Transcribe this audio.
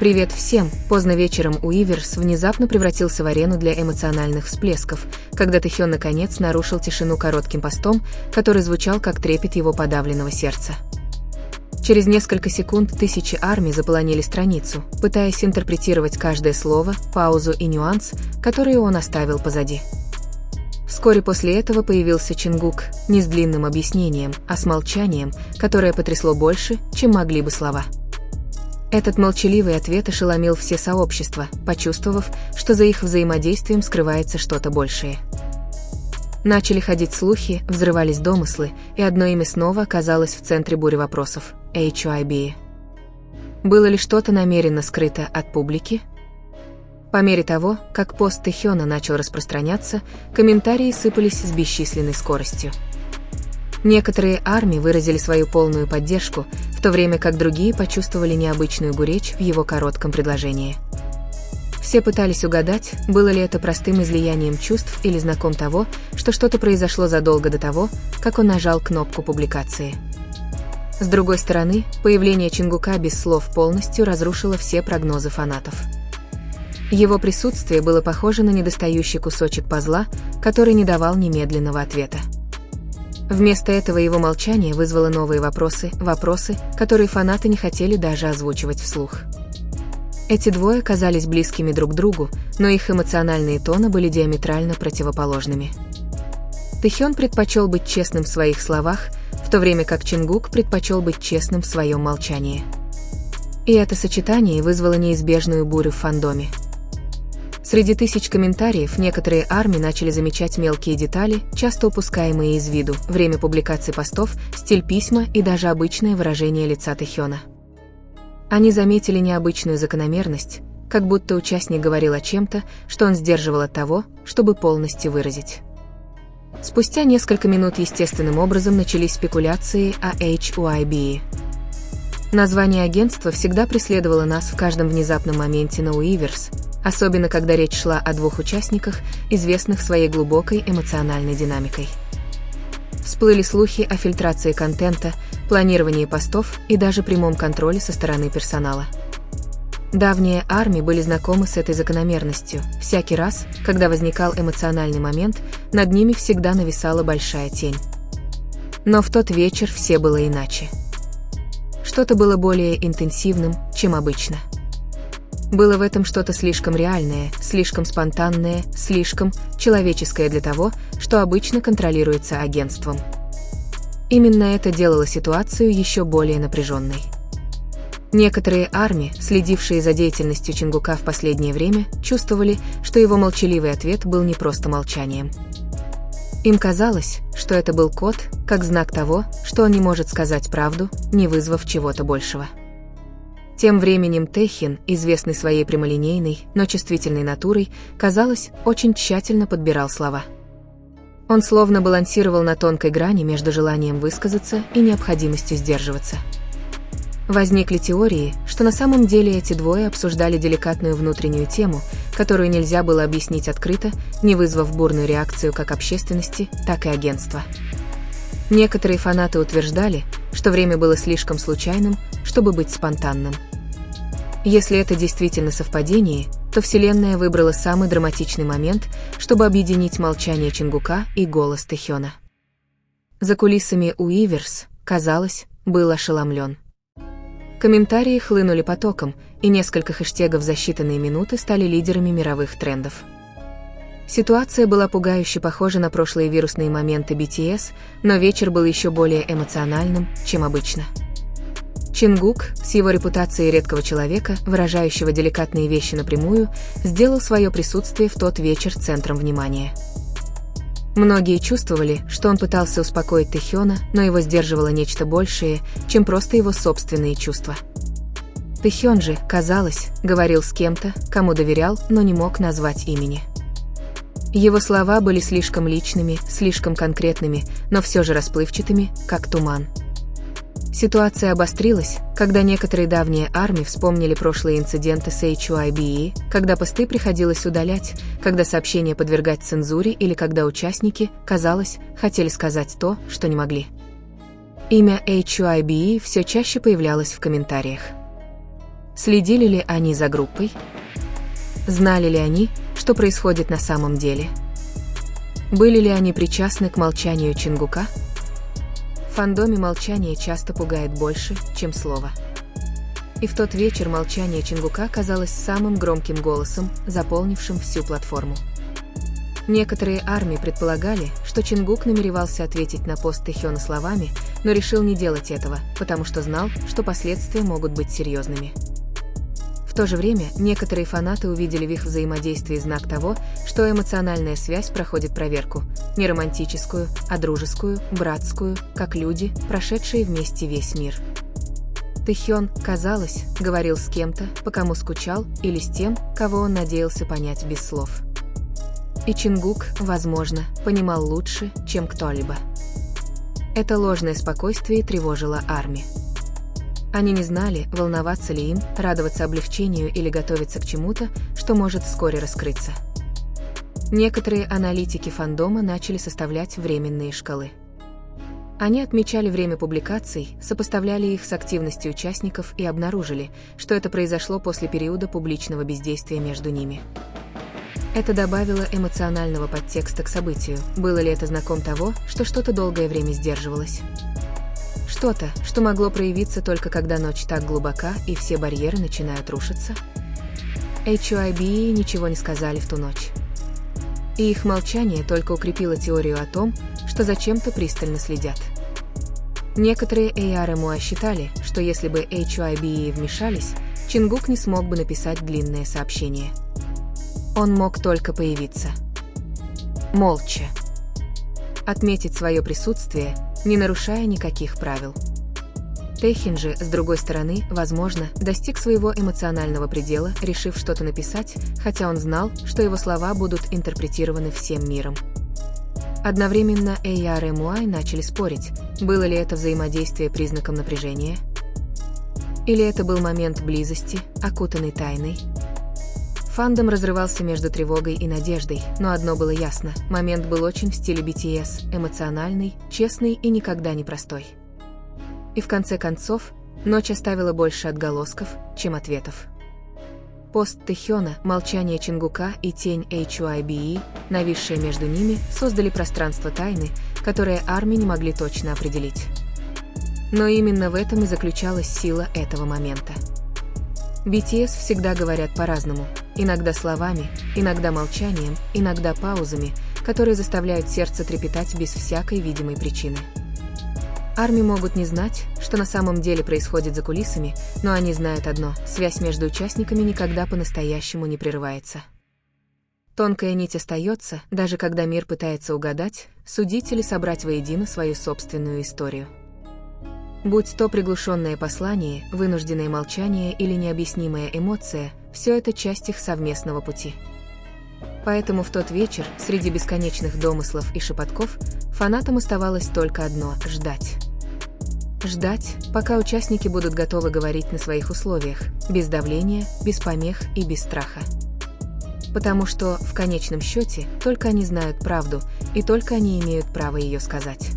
Привет всем! Поздно вечером Уиверс внезапно превратился в арену для эмоциональных всплесков, когда Тэхён наконец нарушил тишину коротким постом, который звучал как трепет его подавленного сердца. Через несколько секунд тысячи армий заполонили страницу, пытаясь интерпретировать каждое слово, паузу и нюанс, которые он оставил позади. Вскоре после этого появился Чингук, не с длинным объяснением, а с молчанием, которое потрясло больше, чем могли бы слова. Этот молчаливый ответ ошеломил все сообщества, почувствовав, что за их взаимодействием скрывается что-то большее. Начали ходить слухи, взрывались домыслы, и одно имя снова оказалось в центре бури вопросов – HYBE. Было ли что-то намеренно скрыто от публики? По мере того, как пост Тэхёна начал распространяться, комментарии сыпались с бесчисленной скоростью. Некоторые армии выразили свою полную поддержку, в то время как другие почувствовали необычную горечь в его коротком предложении. Все пытались угадать, было ли это простым излиянием чувств или знаком того, что что-то произошло задолго до того, как он нажал кнопку публикации. С другой стороны, появление Чингука без слов полностью разрушило все прогнозы фанатов. Его присутствие было похоже на недостающий кусочек пазла, который не давал немедленного ответа. Вместо этого его молчание вызвало новые вопросы, которые фанаты не хотели даже озвучивать вслух. Эти двое казались близкими друг к другу, но их эмоциональные тоны были диаметрально противоположными. Тэхён предпочел быть честным в своих словах, в то время как Чингук предпочел быть честным в своем молчании. И это сочетание вызвало неизбежную бурю в фандоме. Среди тысяч комментариев некоторые армии начали замечать мелкие детали, часто упускаемые из виду, время публикации постов, стиль письма и даже обычное выражение лица Тэхёна. Они заметили необычную закономерность, как будто участник говорил о чем-то, что он сдерживал от того, чтобы полностью выразить. Спустя несколько минут естественным образом начались спекуляции о HYBE. Название агентства всегда преследовало нас в каждом внезапном моменте на Уиверс, особенно когда речь шла о двух участниках, известных своей глубокой эмоциональной динамикой. Всплыли слухи о фильтрации контента, планировании постов и даже прямом контроле со стороны персонала. Давние армии были знакомы с этой закономерностью. Всякий раз, когда возникал эмоциональный момент, над ними всегда нависала большая тень. Но в тот вечер все было иначе. Что-то было более интенсивным, чем обычно. Было в этом что-то слишком реальное, слишком спонтанное, слишком человеческое для того, что обычно контролируется агентством. Именно это делало ситуацию еще более напряженной. Некоторые армии, следившие за деятельностью Чингука в последнее время, чувствовали, что его молчаливый ответ был не просто молчанием. Им казалось, что это был код, как знак того, что он не может сказать правду, не вызвав чего-то большего. Тем временем Тэхён, известный своей прямолинейной, но чувствительной натурой, казалось, очень тщательно подбирал слова. Он словно балансировал на тонкой грани между желанием высказаться и необходимостью сдерживаться. Возникли теории, что на самом деле эти двое обсуждали деликатную внутреннюю тему, которую нельзя было объяснить открыто, не вызвав бурную реакцию как общественности, так и агентства. Некоторые фанаты утверждали, что время было слишком случайным, чтобы быть спонтанным. Если это действительно совпадение, то Вселенная выбрала самый драматичный момент, чтобы объединить молчание Чингука и голос Тэхёна. За кулисами Уиверс, казалось, был ошеломлен. Комментарии хлынули потоком, и несколько хэштегов за считанные минуты стали лидерами мировых трендов. Ситуация была пугающе похожа на прошлые вирусные моменты BTS, но вечер был еще более эмоциональным, чем обычно. Чингук, с его репутацией редкого человека, выражающего деликатные вещи напрямую, сделал свое присутствие в тот вечер центром внимания. Многие чувствовали, что он пытался успокоить Тэхёна, но его сдерживало нечто большее, чем просто его собственные чувства. Тэхён же, казалось, говорил с кем-то, кому доверял, но не мог назвать имени. Его слова были слишком личными, слишком конкретными, но все же расплывчатыми, как туман. Ситуация обострилась, когда некоторые давние армии вспомнили прошлые инциденты с HYBE, когда посты приходилось удалять, когда сообщения подвергать цензуре или когда участники, казалось, хотели сказать то, что не могли. Имя HYBE все чаще появлялось в комментариях. Следили ли они за группой? Знали ли они, что происходит на самом деле? Были ли они причастны к молчанию Чингука? В фандоме молчание часто пугает больше, чем слово. И в тот вечер молчание Чингука казалось самым громким голосом, заполнившим всю платформу. Некоторые армии предполагали, что Чингук намеревался ответить на пост Тэхёна словами, но решил не делать этого, потому что знал, что последствия могут быть серьезными. В то же время, некоторые фанаты увидели в их взаимодействии знак того, что эмоциональная связь проходит проверку, не романтическую, а дружескую, братскую, как люди, прошедшие вместе весь мир. Тэхён, казалось, говорил с кем-то, по кому скучал, или с тем, кого он надеялся понять без слов. И Чингук, возможно, понимал лучше, чем кто-либо. Это ложное спокойствие тревожило армию. Они не знали, волноваться ли им, радоваться облегчению или готовиться к чему-то, что может вскоре раскрыться. Некоторые аналитики фандома начали составлять временные шкалы. Они отмечали время публикаций, сопоставляли их с активностью участников и обнаружили, что это произошло после периода публичного бездействия между ними. Это добавило эмоционального подтекста к событию. Было ли это знаком того, что что-то долгое время сдерживалось? Что-то, что могло проявиться только когда ночь так глубока и все барьеры начинают рушиться? HYBE ничего не сказали в ту ночь. И их молчание только укрепило теорию о том, что за чем-то пристально следят. Некоторые ARMUA считали, что если бы HYBE вмешались, Чингук не смог бы написать длинное сообщение. Он мог только появиться. Молча. Отметить свое присутствие, не нарушая никаких правил. Тэхин же, с другой стороны, возможно, достиг своего эмоционального предела, решив что-то написать, хотя он знал, что его слова будут интерпретированы всем миром. Одновременно ARMUI начали спорить, было ли это взаимодействие признаком напряжения? Или это был момент близости, окутанный тайной? Фандом разрывался между тревогой и надеждой, но одно было ясно – момент был очень в стиле BTS, эмоциональный, честный и никогда не простой. И в конце концов, ночь оставила больше отголосков, чем ответов. Пост Тэхёна, молчание Чингука и тень HYBE, нависшие между ними, создали пространство тайны, которое армии не могли точно определить. Но именно в этом и заключалась сила этого момента. BTS всегда говорят по-разному, иногда словами, иногда молчанием, иногда паузами, которые заставляют сердце трепетать без всякой видимой причины. Армии могут не знать, что на самом деле происходит за кулисами, но они знают одно – связь между участниками никогда по-настоящему не прерывается. Тонкая нить остается, даже когда мир пытается угадать, судить или собрать воедино свою собственную историю. Будь то приглушенное послание, вынужденное молчание или необъяснимая эмоция, все это часть их совместного пути. Поэтому в тот вечер, среди бесконечных домыслов и шепотков, фанатам оставалось только одно – ждать. Ждать, пока участники будут готовы говорить на своих условиях, без давления, без помех и без страха. Потому что, в конечном счете, только они знают правду, и только они имеют право ее сказать.